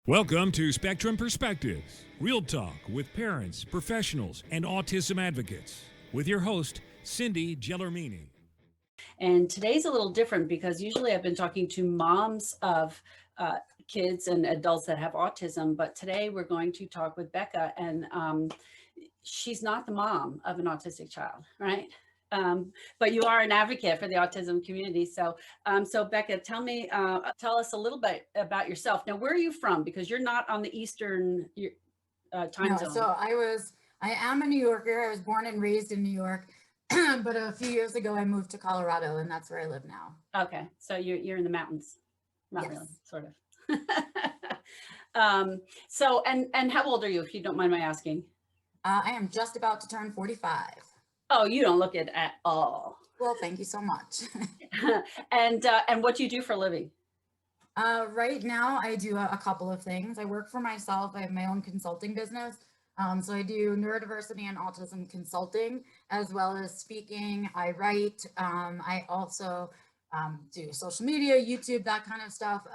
Welcome to Spectrum Perspectives, real talk with parents, professionals, and autism advocates, with your host, Cindy Gellermini. And today's a little different because usually I've been talking to moms of kids and adults that have autism, but today we're going to talk with Becca, and she's not the mom of an autistic child, right? But you are an advocate for the autism community. So Becca, tell us a little bit about yourself. Now, where are you from? Because you're not on the Eastern time No, zone. so I am a New Yorker. I was born and raised in New York, but a few years ago I moved to Colorado, and that's where I live now. Okay, so you're in the mountains. Not Yes. really, sort of. So how old are you, if you don't mind my asking? I am just about to turn 45. Oh, you don't look it at all. Well, thank you so much. And what do you do for a living? Right now I do a couple of things. I work for myself. I have my own consulting business. So I do neurodiversity and autism consulting, as well as speaking. I write. I also do social media, YouTube, that kind of stuff.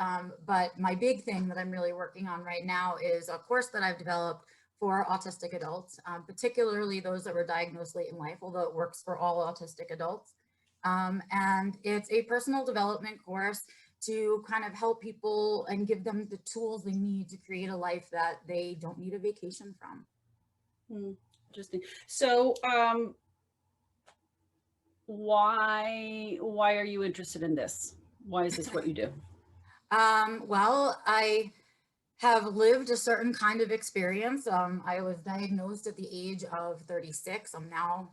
But my big thing that I'm really working on right now is a course that I've developed for autistic adults, particularly those that were diagnosed late in life, although it works for all autistic adults. And it's a personal development course to kind of help people and give them the tools they need to create a life that they don't need a vacation from. Interesting. So why are you interested in this? Why is this what you do? Well, I have lived a certain kind of experience. I was diagnosed at the age of 36. I'm now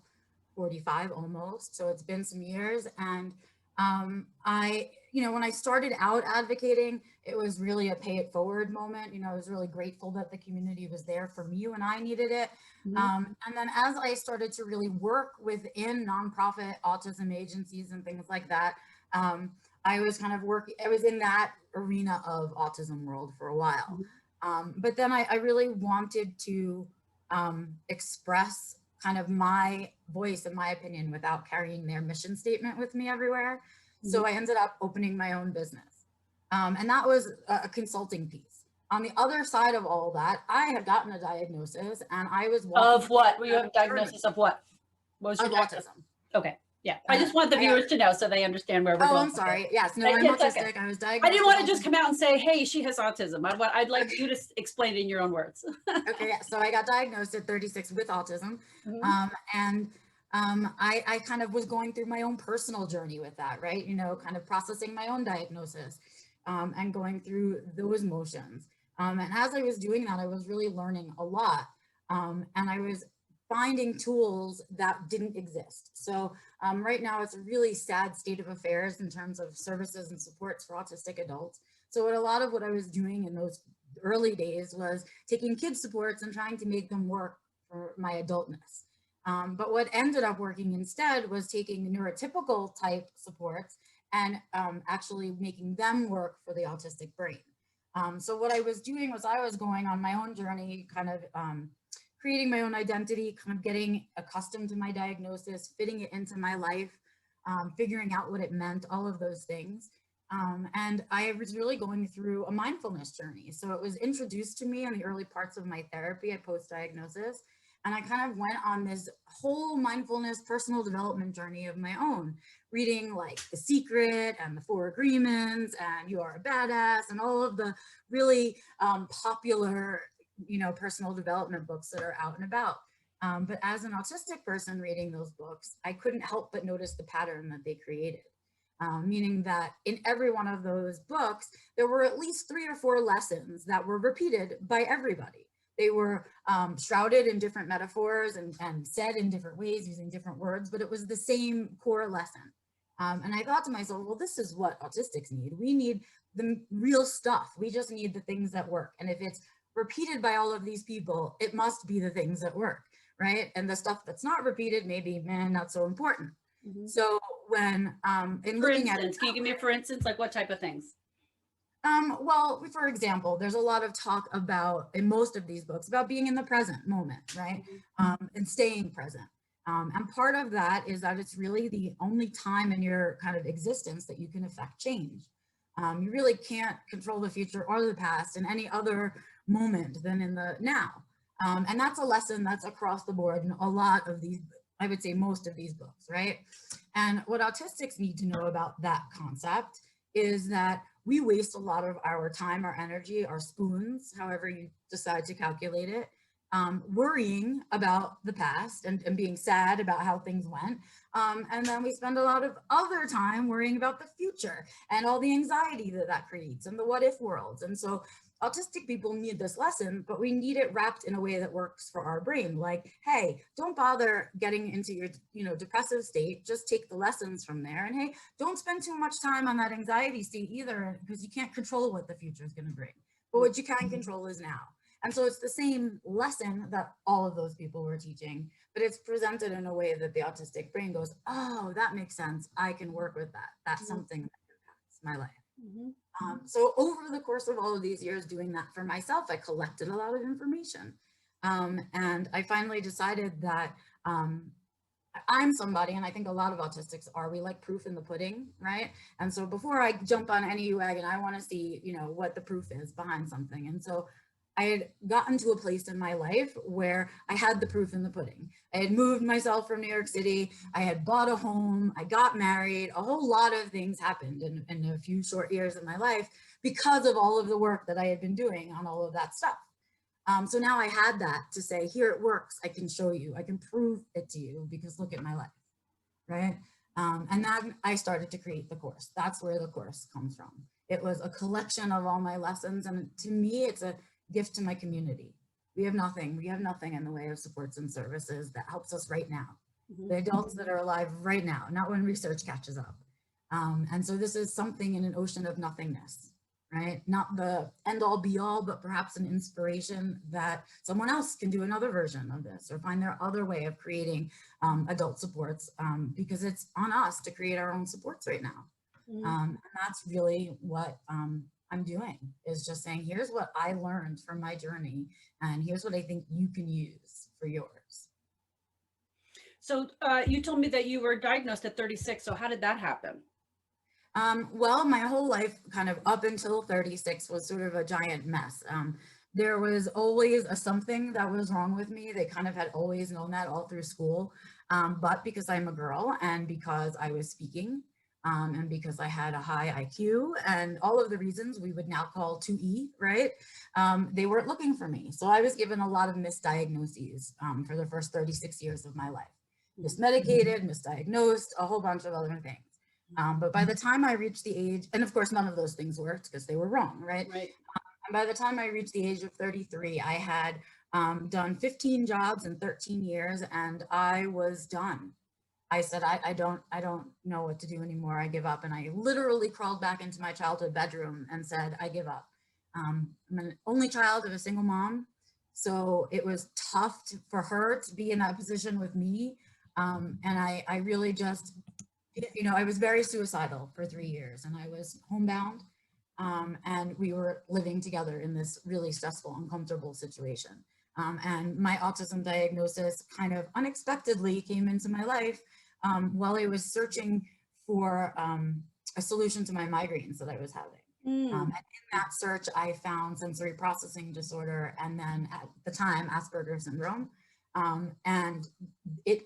45 almost. So it's been some years. And when I started out advocating, it was really a pay it forward moment. I was really grateful that the community was there for me when I needed it. And then as I started to really work within nonprofit autism agencies and things like that, I was in that arena of autism world for a while. But then I really wanted to express kind of my voice and my opinion without carrying their mission statement with me everywhere. So I ended up opening my own business. And that was a consulting piece. On the other side of all that, I had gotten a diagnosis, and I was of what? Well, you have a diagnosis of what? What was your diagnosis? Autism. Okay. Yeah. I just want the viewers to know so they understand where we're going. Oh, I'm sorry. Yes. No, I'm autistic. Okay. I was diagnosed. I didn't want to just come out and say, hey, she has autism. I'd like you to explain it in your own words. Okay. Yeah. So I got diagnosed at 36 with autism. I kind of was going through my own personal journey with that, right? Kind of processing my own diagnosis and going through those motions. And as I was doing that, I was really learning a lot. And I was finding tools that didn't exist. So right now it's a really sad state of affairs in terms of services and supports for autistic adults. So a lot of what I was doing in those early days was taking kids supports and trying to make them work for my adultness. But what ended up working instead was taking neurotypical type supports and actually making them work for the autistic brain. So what I was doing was I was going on my own journey, kind of creating my own identity, kind of getting accustomed to my diagnosis, fitting it into my life, figuring out what it meant, all of those things. And I was really going through a mindfulness journey. So it was introduced to me in the early parts of my therapy at post-diagnosis. And I kind of went on this whole mindfulness personal development journey of my own, reading like The Secret and The 4 Agreements and You Are a Badass and all of the really popular personal development books that are out and about. But as an autistic person reading those books, I couldn't help but notice the pattern that they created. Meaning that in every one of those books, there were at least 3 or 4 lessons that were repeated by everybody. They were shrouded in different metaphors and said in different ways using different words, but it was the same core lesson. And I thought to myself, well, this is what autistics need. We need the real stuff. We just need the things that work. And if it's repeated by all of these people, it must be the things that work, right? And the stuff that's not repeated, maybe, not so important. So when, in looking at it, can you give me for instance, like what type of things? Well, for example, there's a lot of talk about, in most of these books, about being in the present moment, right? And staying present. And part of that is that it's really the only time in your kind of existence that you can affect change. You really can't control the future or the past in any other moment than in the now. And that's a lesson that's across the board in a lot of these, I would say most of these books, right? And what autistics need to know about that concept is that we waste a lot of our time, our energy, our spoons, however you decide to calculate it, worrying about the past and being sad about how things went. And then we spend a lot of other time worrying about the future and all the anxiety that that creates and the what if worlds. And so autistic people need this lesson, but we need it wrapped in a way that works for our brain. Like, hey, don't bother getting into your, depressive state. Just take the lessons from there. And hey, don't spend too much time on that anxiety state either, because you can't control what the future is going to bring. But what you can control is now. And so it's the same lesson that all of those people were teaching, but it's presented in a way that the autistic brain goes, oh, that makes sense. I can work with that. That's something that impacts my life. So over the course of all of these years doing that for myself, I collected a lot of information. And I finally decided that I'm somebody, and I think a lot of autistics are, we like proof in the pudding, right? And so before I jump on any wagon, I want to see, what the proof is behind something. And so I had gotten to a place in my life where I had the proof in the pudding. I had moved myself from New York City. I had bought a home. I got married. A whole lot of things happened in a few short years of my life because of all of the work that I had been doing on all of that stuff. So now I had that to say, here it works. I can show you. I can prove it to you because look at my life, right? And then I started to create the course. That's where the course comes from. It was a collection of all my lessons. And to me, it's a gift to my community. We have nothing in the way of supports and services that helps us right now. The adults that are alive right now, not when research catches up. And so this is something in an ocean of nothingness, right? Not the end all be all, but perhaps an inspiration that someone else can do another version of this or find their other way of creating adult supports, because it's on us to create our own supports right now. And that's really what I'm doing, is just saying, here's what I learned from my journey, and here's what I think you can use for yours. So you told me that you were diagnosed at 36. So how did that happen? Well, my whole life, kind of up until 36, was sort of a giant mess. There was always something that was wrong with me. They kind of had always known that all through school. But because I'm a girl and because I was speaking, and because I had a high IQ and all of the reasons we would now call 2E, right? They weren't looking for me. So I was given a lot of misdiagnoses for the first 36 years of my life. Mismedicated, misdiagnosed, a whole bunch of other things. But by the time I reached the age, and of course, none of those things worked because they were wrong, right? Right. And by the time I reached the age of 33, I had done 15 jobs in 13 years and I was done. I said, I don't know what to do anymore. I give up. And I literally crawled back into my childhood bedroom and said, I give up. I'm an only child of a single mom. So it was tough for her to be in that position with me. And I really just, I was very suicidal for 3 years and I was homebound. And we were living together in this really stressful, uncomfortable situation. And my autism diagnosis kind of unexpectedly came into my life while I was searching for a solution to my migraines that I was having. And in that search, I found sensory processing disorder and then at the time, Asperger's syndrome. And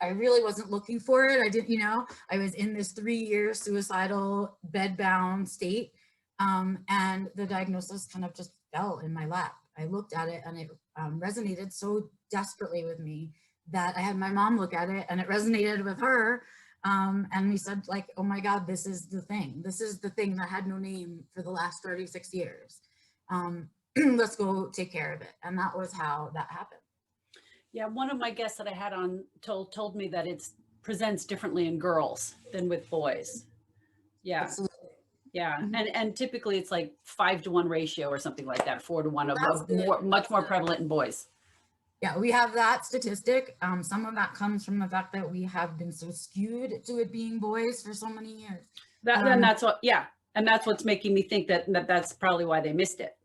I really wasn't looking for it. I didn't, I was in this 3-year suicidal bedbound state. And the diagnosis kind of just fell in my lap. I looked at it and it resonated so desperately with me that I had my mom look at it and it resonated with her. And we said like, oh my God, this is the thing. This is the thing that had no name for the last 36 years. Let's go take care of it. And that was how that happened. Yeah, one of my guests that I had on told me that it presents differently in girls than with boys. Yeah. Absolutely. Yeah. And typically it's like 5-to-1 ratio or something like that, 4-to-1 of much more prevalent in boys. Yeah, we have that statistic. Some of that comes from the fact that we have been so skewed to it being boys for so many years. And that's what, yeah. And that's what's making me think that's probably why they missed it.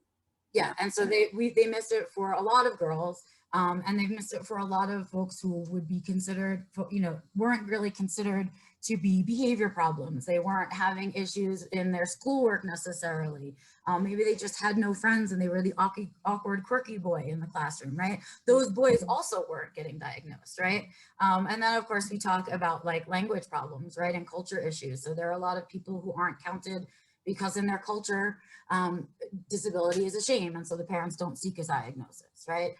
Yeah. And so they missed it for a lot of girls. And they've missed it for a lot of folks who would be considered, weren't really considered to be behavior problems. They weren't having issues in their schoolwork necessarily. Maybe they just had no friends and they were the awkward, quirky boy in the classroom, right? Those boys also weren't getting diagnosed, right? And then of course we talk about like language problems, right? And culture issues. So there are a lot of people who aren't counted because in their culture, disability is a shame. And so the parents don't seek a diagnosis, right?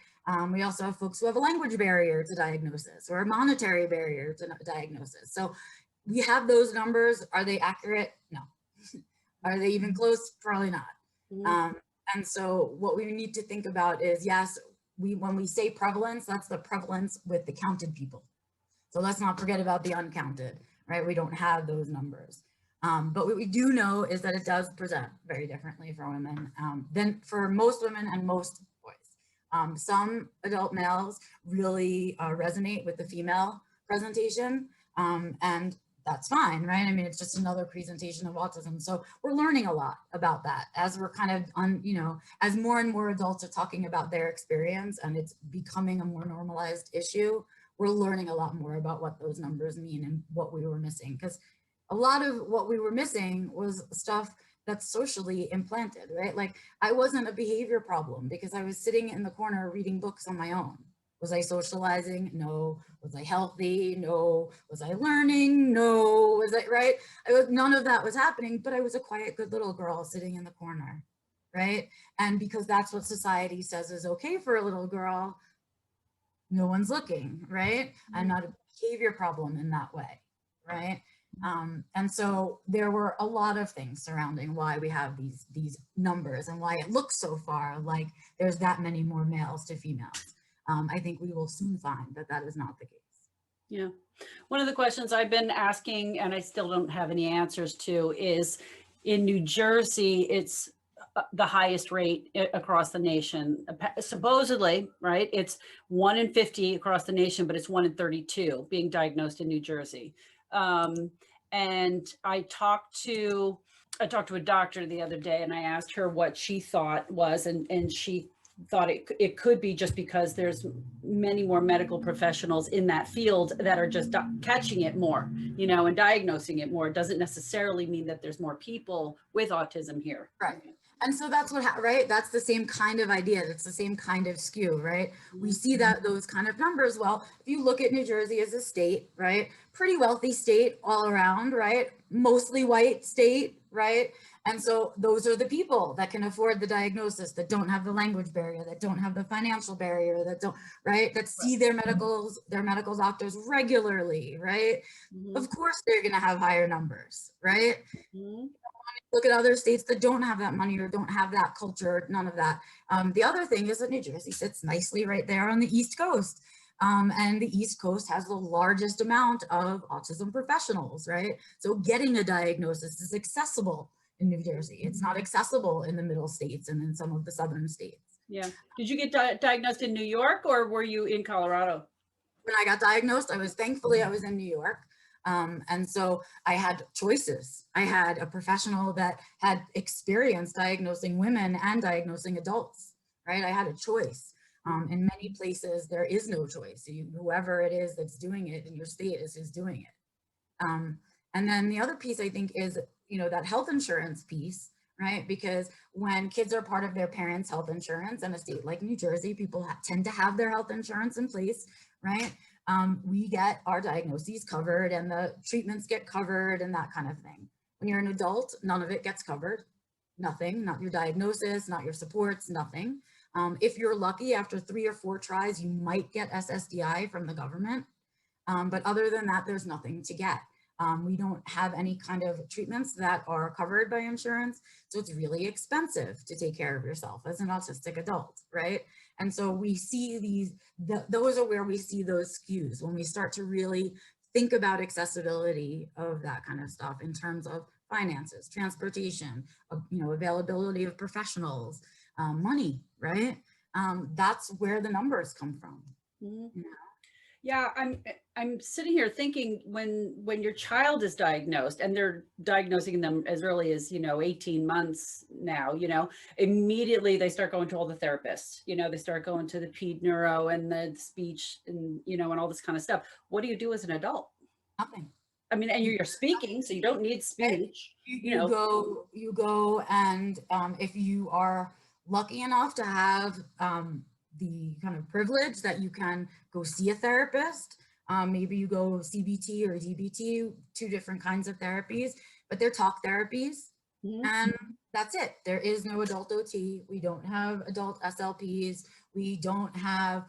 We also have folks who have a language barrier to diagnosis or a monetary barrier to diagnosis. So we have those numbers. Are they accurate? No. Are they even close? Probably not. And so what we need to think about is, yes, when we say prevalence, that's the prevalence with the counted people. So let's not forget about the uncounted, right? We don't have those numbers. But what we do know is that it does present very differently for women than for most women and most boys. Some adult males really resonate with the female presentation, and that's fine, right? I mean, it's just another presentation of autism. So we're learning a lot about that as we're kind of, as more and more adults are talking about their experience and it's becoming a more normalized issue, we're learning a lot more about what those numbers mean and what we were missing. Because a lot of what we were missing was stuff that's socially implanted, right? Like I wasn't a behavior problem because I was sitting in the corner reading books on my own. Was I socializing? No. Was I healthy? No. Was I learning? No. Was I, right? None of that was happening, but I was a quiet, good little girl sitting in the corner, right? And because that's what society says is okay for a little girl, no one's looking, right? I'm not a behavior problem in that way, right? And so there were a lot of things surrounding why we have these numbers and why it looks so far like there's that many more males to females. I think we will soon find that that is not the case. Yeah. One of the questions I've been asking, and I still don't have any answers to, is in New Jersey, it's the highest rate across the nation. Supposedly, right? It's 1 in 50 across the nation, but it's 1 in 32 being diagnosed in New Jersey. And I talked to a doctor the other day and I asked her what she thought was, and she thought it could be just because there's many more medical professionals in that field that are just catching it more, and diagnosing it more. It doesn't necessarily mean that there's more people with autism here. Right. And so that's what, right? That's the same kind of idea. That's the same kind of skew, right? We see that those kind of numbers. Well, if you look at New Jersey as a state, right? Pretty wealthy state all around, right? Mostly white state, right? And so those are the people that can afford the diagnosis, that don't have the language barrier, that don't have the financial barrier, that don't, right? That see their medical doctors regularly, right? Of course, they're going to have higher numbers, right? Look at other states that don't have that money or don't have that culture, none of that. The other thing is that New Jersey sits nicely right there on the East Coast. And the East Coast has the largest amount of autism professionals, right? So getting a diagnosis is accessible in New Jersey. It's not accessible in the middle states and in some of the southern states. Yeah. Did you get diagnosed in New York or were you in Colorado? When I got diagnosed, I was in New York. And so I had choices. I had a professional that had experience diagnosing women and diagnosing adults, right? I had a choice. In many places, there is no choice. Whoever it is that's doing it in your state is doing it. And then the other piece I think is, that health insurance piece, right? Because when kids are part of their parents' health insurance in a state like New Jersey, people tend to have their health insurance in place, right? We get our diagnoses covered and the treatments get covered and that kind of thing. When you're an adult, none of it gets covered. Nothing, not your diagnosis, not your supports, nothing. If you're lucky, after 3 or 4 tries, you might get SSDI from the government. But other than that, there's nothing to get. We don't have any kind of treatments that are covered by insurance. So it's really expensive to take care of yourself as an autistic adult, right? And so we see those are where we see those skews when we start to really think about accessibility of that kind of stuff in terms of finances, transportation, availability of professionals, money, right? That's where the numbers come from. Yeah, I'm sitting here thinking when your child is diagnosed and they're diagnosing them as early as 18 months now, immediately they start going to all the therapists, they start going to the ped neuro and the speech and and all this kind of stuff. What do you do as an adult? Nothing. I mean, and you're speaking, so you don't need speech. You go and if you are lucky enough to have the kind of privilege that you can go see a therapist, maybe you go CBT or DBT, two different kinds of therapies, but they're talk therapies. And that's it. There is no adult OT. We don't have adult SLPs. We don't have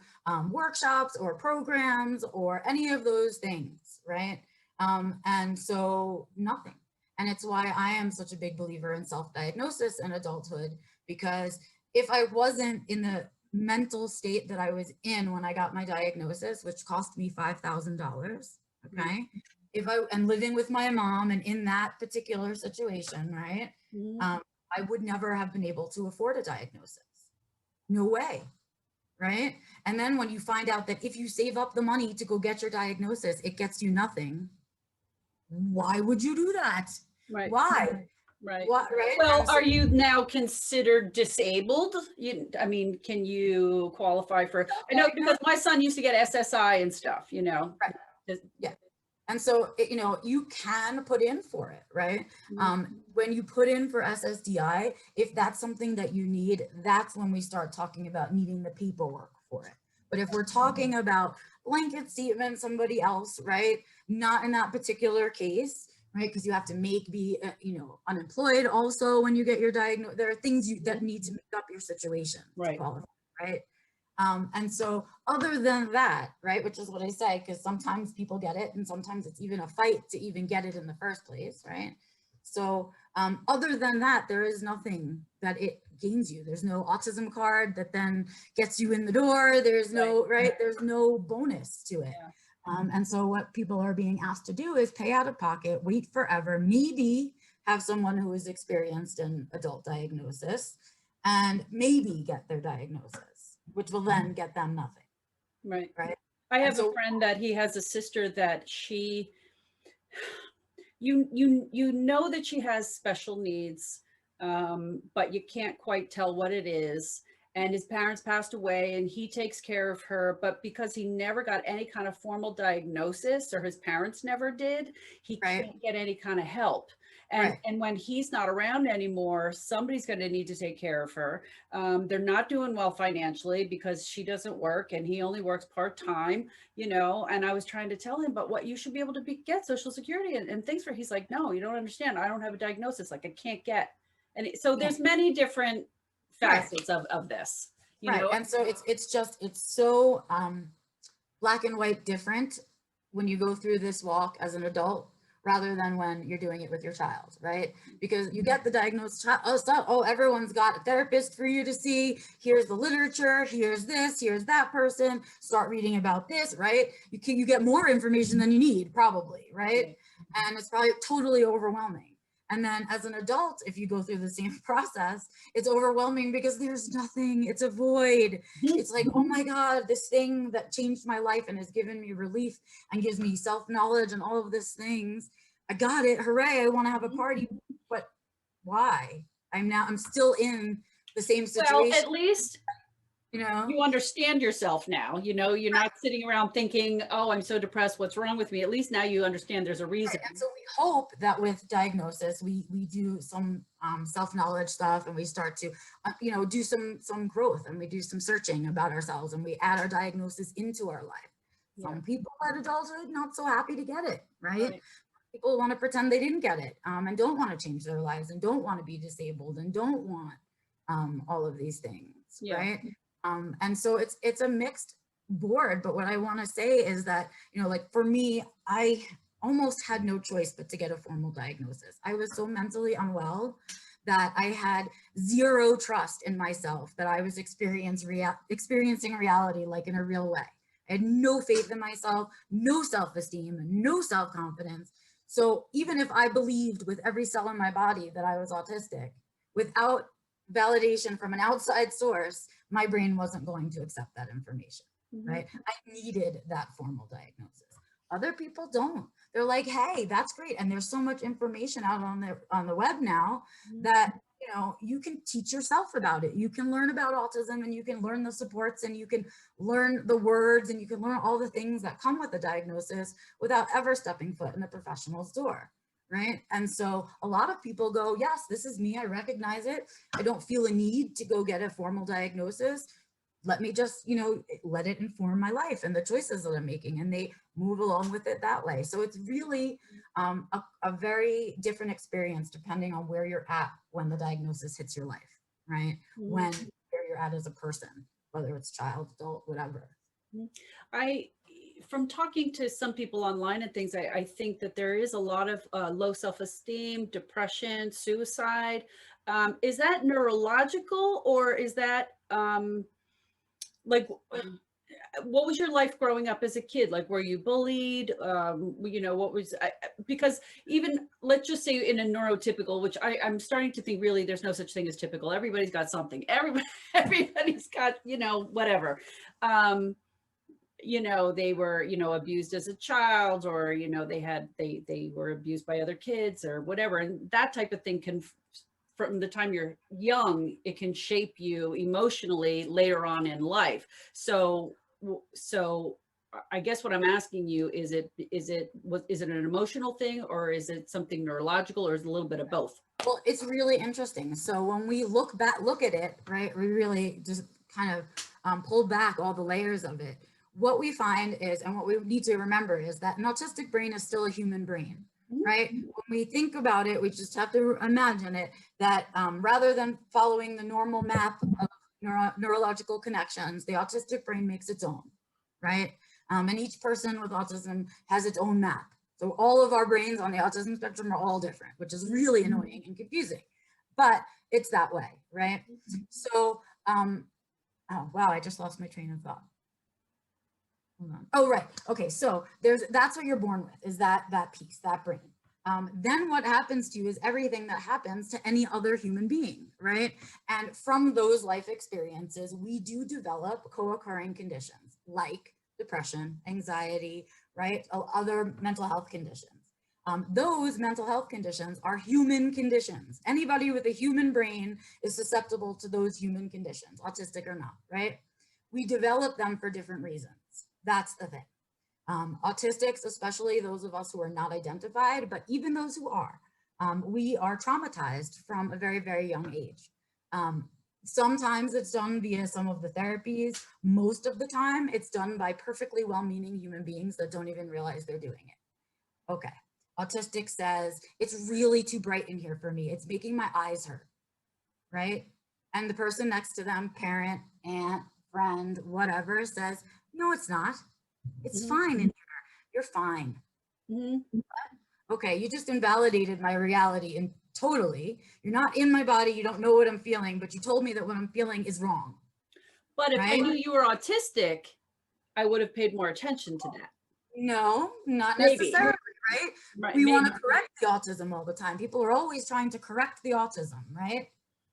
workshops or programs or any of those things, right? And so nothing. And it's why I am such a big believer in self-diagnosis and adulthood, because if I wasn't in the mental state that I was in when I got my diagnosis, which cost me $5,000, okay? If I am living with my mom and in that particular situation, right? I would never have been able to afford a diagnosis. No way, right? And then when you find out that if you save up the money to go get your diagnosis, it gets you nothing. Why would you do that? Right. Why? Right. What, right? Well, are you now considered disabled? I mean, can you qualify for, I know because my son used to get SSI and stuff, you know. Right. Yeah. And so, you know, you can put in for it, right? When you put in for SSDI, if that's something that you need, that's when we start talking about needing the paperwork for it. But if we're talking about blanket statement, somebody else, right? Not in that particular case, right? Because you have to be, you know, unemployed also when you get your diagnosis. There are things that need to make up your situation, right? To qualify, right? And so other than that, right, which is what I say, because sometimes people get it and sometimes it's even a fight to even get it in the first place, right? So other than that, there is nothing that it gains you. There's no autism card that then gets you in the door. There's no, right? There's no bonus to it. Yeah. And so what people are being asked to do is pay out of pocket, wait forever, maybe have someone who is experienced in adult diagnosis and maybe get their diagnosis, which will then get them nothing. Right. Right. I have a friend that he has a sister that she, you know that she has special needs, but you can't quite tell what it is. And his parents passed away and he takes care of her, but because he never got any kind of formal diagnosis, or his parents never did, he can't get any kind of help. And, and when he's not around anymore, somebody's going to need to take care of her. They're not doing well financially because she doesn't work and he only works part-time, you know. And I was trying to tell him, but what you should be able to get Social Security and things for, he's like, no, you don't understand. I don't have a diagnosis. Like I can't get. And so there's many different facets of this, you know. And so it's so black and white different when you go through this walk as an adult rather than when you're doing it with your child, right? Because you get the diagnosed child, everyone's got a therapist for you to see. Here's the literature, here's this, here's that person, start reading about this, right? You get more information than you need probably, right? And it's probably totally overwhelming. And then as an adult, if you go through the same process, it's overwhelming because there's nothing, it's a void. It's like, oh my God, this thing that changed my life and has given me relief and gives me self-knowledge and all of these things. I got it, hooray, I wanna have a party, but why? I'm still in the same situation. Well, at least, you know, you understand yourself now, you know, you're not sitting around thinking, oh, I'm so depressed, what's wrong with me? At least now you understand there's a reason. And so we hope that with diagnosis, we do some self-knowledge stuff and we start to, you know, do some growth and we do some searching about ourselves and we add our diagnosis into our life. Some people at adulthood, not so happy to get it, right? People want to pretend they didn't get it and don't want to change their lives and don't want to be disabled and don't want all of these things, right? And so it's a mixed board, but what I want to say is that, you know, like for me, I almost had no choice but to get a formal diagnosis. I was so mentally unwell that I had zero trust in myself, that I was experiencing reality like in a real way. I had no faith in myself, no self-esteem, no self-confidence. So even if I believed with every cell in my body that I was autistic, without validation from an outside source, my brain wasn't going to accept that information, right? I needed that formal diagnosis. Other people don't. They're like, hey, that's great. And there's so much information out on the web now that, you know, you can teach yourself about it. You can learn about autism, and you can learn the supports, and you can learn the words, and you can learn all the things that come with the diagnosis without ever stepping foot in a professional's door. Right. And so a lot of people go, yes, this is me. I recognize it. I don't feel a need to go get a formal diagnosis. Let me just, you know, let it inform my life and the choices that I'm making, and they move along with it that way. So it's really a very different experience depending on where you're at when the diagnosis hits your life, right? When where you're at as a person, whether it's child, adult, whatever. From talking to some people online and things, I think that there is a lot of low self-esteem, depression, suicide. Is that neurological, or is that like, what was your life growing up as a kid? Like, were you bullied? You know, what was, because even, let's just say in a neurotypical, which I'm starting to think really there's no such thing as typical. Everybody's got something. Everybody's got, you know, whatever. You know, they were, you know, abused as a child, or, you know, they were abused by other kids or whatever. And that type of thing can, from the time you're young, it can shape you emotionally later on in life. So I guess what I'm asking you, is it an emotional thing, or is it something neurological, or is it a little bit of both? Well, it's really interesting. So when we look at it, right, we really just kind of pull back all the layers of it. What we find is, and what we need to remember is that an autistic brain is still a human brain, right? When we think about it, we just have to imagine it, that rather than following the normal map of neurological connections, the autistic brain makes its own, right? And each person with autism has its own map. So all of our brains on the autism spectrum are all different, which is really annoying and confusing, but it's that way, right? So, oh wow, I just lost my train of thought. Hold on. Oh, right. Okay, so that's what you're born with, is that piece, that brain. Then what happens to you is everything that happens to any other human being, right? And from those life experiences, we do develop co-occurring conditions like depression, anxiety, right? Other mental health conditions. Those mental health conditions are human conditions. Anybody with a human brain is susceptible to those human conditions, autistic or not, right? We develop them for different reasons. That's the thing. Autistics, especially those of us who are not identified, but even those who are, we are traumatized from a very, very young age. Sometimes it's done via some of the therapies. Most of the time, it's done by perfectly well-meaning human beings that don't even realize they're doing it. Okay, autistic says, it's really too bright in here for me. It's making my eyes hurt, right? And the person next to them, parent, aunt, friend, whatever, says, no, it's not. It's fine in here. You're fine. Okay, you just invalidated my reality, and totally. You're not in my body. You don't know what I'm feeling, but you told me that what I'm feeling is wrong. But if I knew you were autistic, I would have paid more attention to that. No, not necessarily, right? We want to correct the autism all the time. People are always trying to correct the autism, right?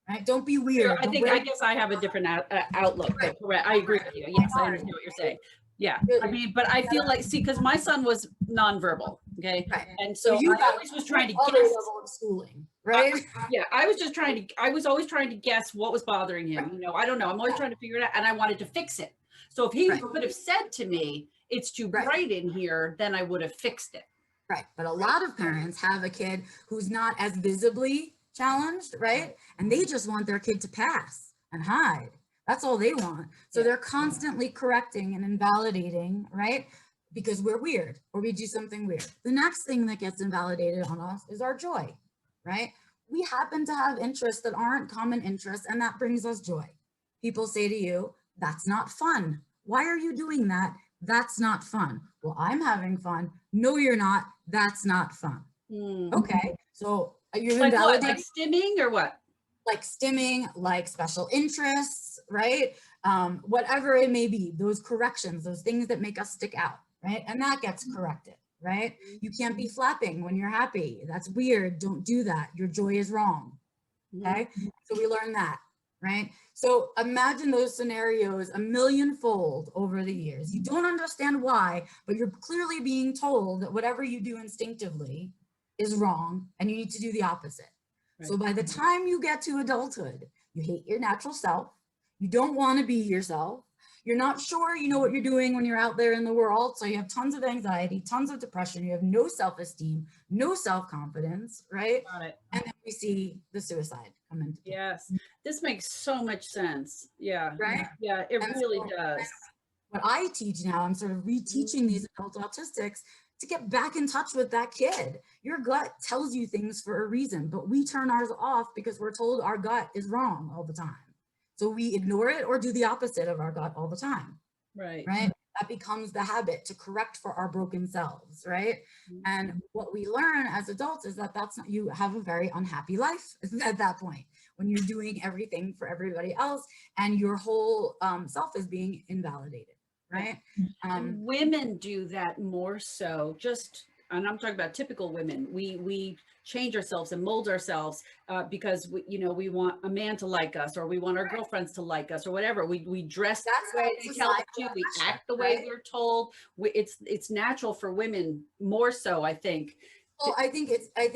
Right? Don't be weird. I guess I have a different outlook, but correct. I agree with you. Yes, I understand what you're saying. Yeah, I mean, but I feel like, see, because my son was nonverbal, okay, right. And so you I always was trying to guess. Level of schooling, right? Yeah, I was always trying to guess what was bothering him. You know, I don't know. I'm always trying to figure it out, and I wanted to fix it. So if he could have said to me, "It's too bright in here," then I would have fixed it. Right, but a lot of parents have a kid who's not as visibly challenged, right? And they just want their kid to pass and hide. That's all they want. So they're constantly correcting and invalidating, right? Because we're weird, or we do something weird. The next thing that gets invalidated on us is our joy, right? We happen to have interests that aren't common interests, and that brings us joy. People say to you, that's not fun. Why are you doing that? That's not fun. Well, I'm having fun. No, you're not. That's not fun. Okay, so you've invalidated. Like stimming or what? Like stimming, like special interests, right? Whatever it may be, those corrections, those things that make us stick out, right? And that gets corrected, right? You can't be flapping when you're happy. That's weird. Don't do that. Your joy is wrong, okay? So we learn that, right? So imagine those scenarios a millionfold over the years. You don't understand why, but you're clearly being told that whatever you do instinctively is wrong and you need to do the opposite. So by the time you get to adulthood, you hate your natural self. You don't want to be yourself. You're not sure you know what you're doing when you're out there in the world. So you have tons of anxiety, tons of depression. You have no self-esteem, no self-confidence, right? Got it. And then we see the suicide come into play. Yes, this makes so much sense. Yeah, Right? yeah, it And really so does. what I teach now, I'm sort of reteaching these adult autistics to get back in touch with that kid. Your gut tells you things for a reason, but we turn ours off because we're told our gut is wrong all the time. So we ignore it or do the opposite of our gut all the time, Right. right? That becomes the habit to correct for our broken selves, right? And what we learn as adults is that that's not, you have a very unhappy life at that point when you're doing everything for everybody else and your whole self is being invalidated, right? And women do that more so, just, and I'm talking about typical women. We change ourselves and mold ourselves because we want a man to like us, or we want our girlfriends to like us, or whatever. We dress That's the way they tell us to. We act the way we're told. It's natural for women more so, I think. Well, I think it's, I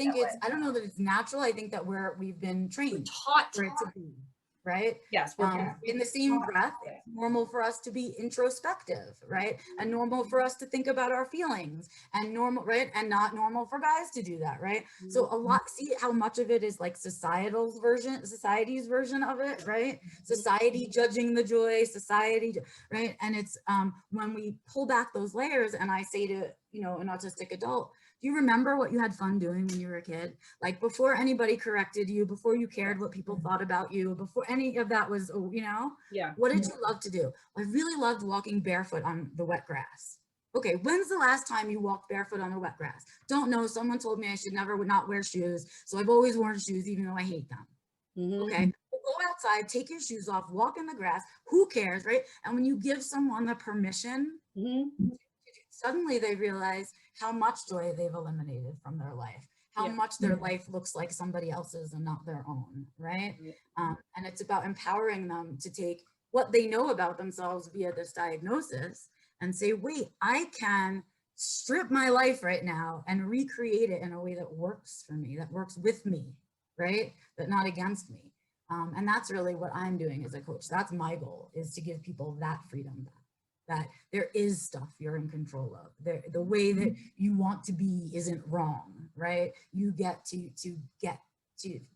don't know that it's natural. I think that we've been trained Taught. for it to be, right? Yes. In the same breath, it's normal for us to be introspective, right? And normal for us to think about our feelings, and normal, right? And not normal for guys to do that, right? So a lot, see how much of it is like society's version of it, right? Society judging the joy, society, right? And it's when we pull back those layers, and I say to, an autistic adult, do you remember what you had fun doing when you were a kid? Like before anybody corrected you, before you cared what people thought about you, before any of that was, Yeah. What did you love to do? I really loved walking barefoot on the wet grass. Okay, when's the last time you walked barefoot on the wet grass? Don't know. Someone told me I should never not wear shoes. So I've always worn shoes, even though I hate them. Okay, well, go outside, take your shoes off, walk in the grass. Who cares, right? And when you give someone the permission, suddenly they realize how much joy they've eliminated from their life, how much their life looks like somebody else's and not their own, right? And it's about empowering them to take what they know about themselves via this diagnosis and say, wait, I can strip my life right now and recreate it in a way that works for me, that works with me, right? But not against me. And that's really what I'm doing as a coach. That's my goal, is to give people that freedom back. That there is stuff you're in control of. The way that you want to be isn't wrong, right? You get to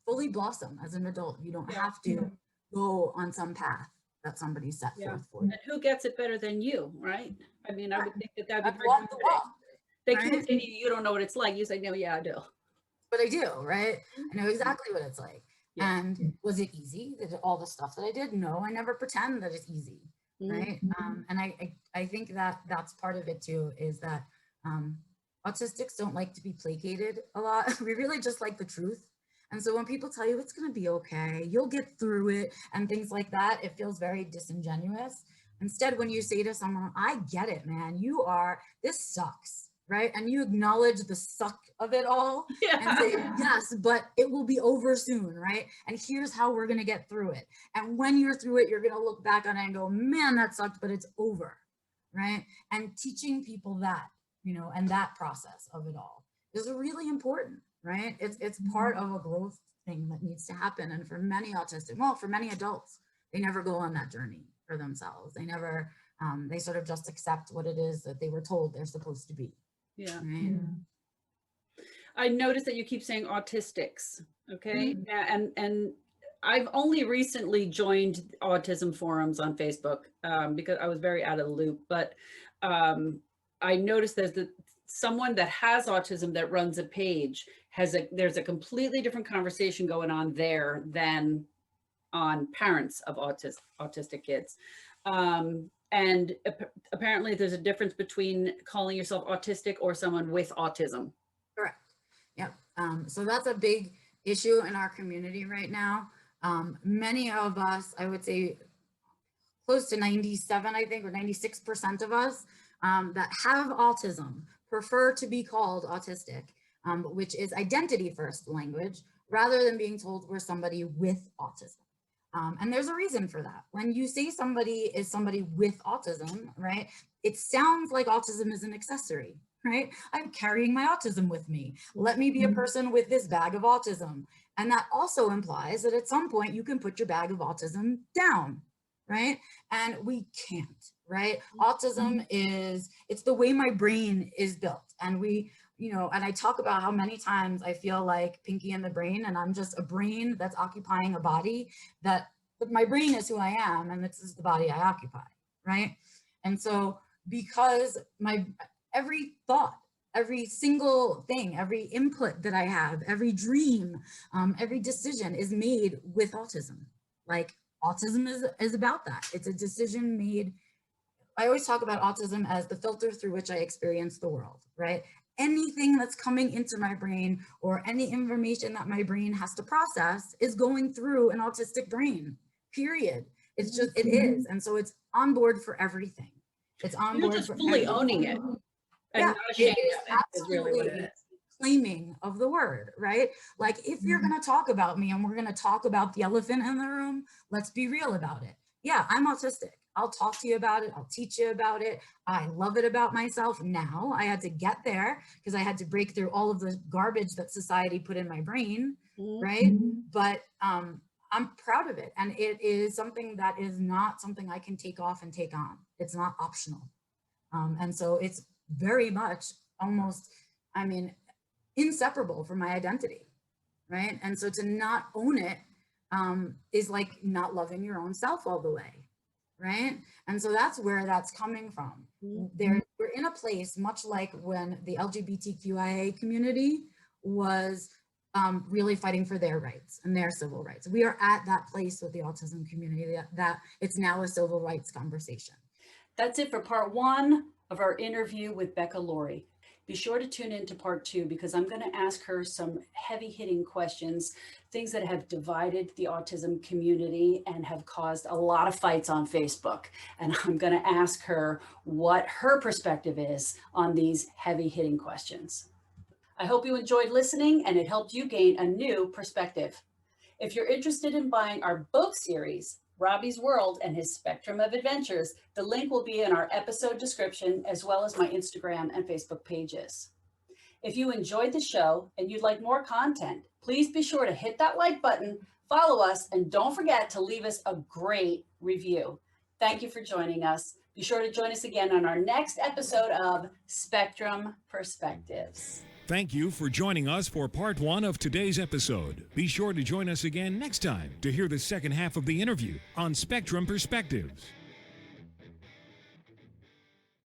fully blossom as an adult. You don't have to go on some path that somebody set forth for you. And who gets it better than you, right? I mean, I would think that would be pretty Walk the intimidating. walk, They right? can't say to you, you don't know what it's like. You say, no, yeah, I do. But I do, right? I know exactly what it's like. Yeah. And was it easy? Did all the stuff that I did? No, I never pretend that it's easy. Right. And I think that that's part of it too, is that autistics don't like to be placated a lot. We really just like the truth. And so when people tell you it's going to be okay, you'll get through it and things like that, it feels very disingenuous. Instead, when you say to someone, I get it, man, this sucks, right? And you acknowledge the suck of it all and say, yes, but it will be over soon, right? And here's how we're going to get through it. And when you're through it, you're going to look back on it and go, man, that sucked, but it's over, right? And teaching people that, and that process of it all is really important, right? It's part of a growth thing that needs to happen. And for many for many adults, they never go on that journey for themselves. They never, they sort of just accept what it is that they were told they're supposed to be. Yeah. Right? I noticed that you keep saying autistics. Okay. And I've only recently joined autism forums on Facebook because I was very out of the loop, but I noticed there's someone that has autism that runs a page there's a completely different conversation going on there than on parents of autistic kids. And apparently there's a difference between calling yourself autistic or someone with autism. Correct. Yep. So that's a big issue in our community right now. Many of us, I would say close to 97, I think, or 96% of us that have autism prefer to be called autistic, which is identity first language, rather than being told we're somebody with autism. And there's a reason for that. When you say somebody is somebody with autism, right, it sounds like autism is an accessory, right? I'm carrying my autism with me. Let me be a person with this bag of autism. And that also implies that at some point you can put your bag of autism down, right? And we can't, right? Autism it's the way my brain is built. And and I talk about how many times I feel like Pinky in the Brain, and I'm just a brain that's occupying a body but my brain is who I am, and this is the body I occupy, right? And so because every thought, every single thing, every input that I have, every dream, every decision is made with autism. Like autism is about that. It's a decision made. I always talk about autism as the filter through which I experience the world, right? Anything that's coming into my brain or any information that my brain has to process is going through an autistic brain, period. It's just, it is. And so it's on board for everything. It's on You're board just for fully everything. owning it. Yeah, Not ashamed it is of it is really what it absolutely is. claiming of the word, right? Like if you're going to talk about me and we're going to talk about the elephant in the room, let's be real about it. Yeah, I'm autistic. I'll talk to you about it. I'll teach you about it. I love it about myself now. I had to get there because I had to break through all of the garbage that society put in my brain, right? But I'm proud of it. And it is something that is not something I can take off and take on. It's not optional. And so it's very much almost, inseparable from my identity, right? And so to not own it is like not loving your own self all the way, right? And so that's where that's coming from. We're in a place much like when the LGBTQIA community was really fighting for their rights and their civil rights. We are at that place with the autism community that it's now a civil rights conversation. That's it for part 1 of our interview with Becca Lory. Be sure to tune in to part 2 because I'm going to ask her some heavy-hitting questions, things that have divided the autism community and have caused a lot of fights on Facebook. And I'm going to ask her what her perspective is on these heavy-hitting questions. I hope you enjoyed listening and it helped you gain a new perspective. If you're interested in buying our book series, Robbie's World and His Spectrum of Adventures, the link will be in our episode description as well as my Instagram and Facebook pages. If you enjoyed the show and you'd like more content, please be sure to hit that like button, follow us, and don't forget to leave us a great review. Thank you for joining us. Be sure to join us again on our next episode of Spectrum Perspectives. Thank you for joining us for part 1 of today's episode. Be sure to join us again next time to hear the second half of the interview on Spectrum Perspectives.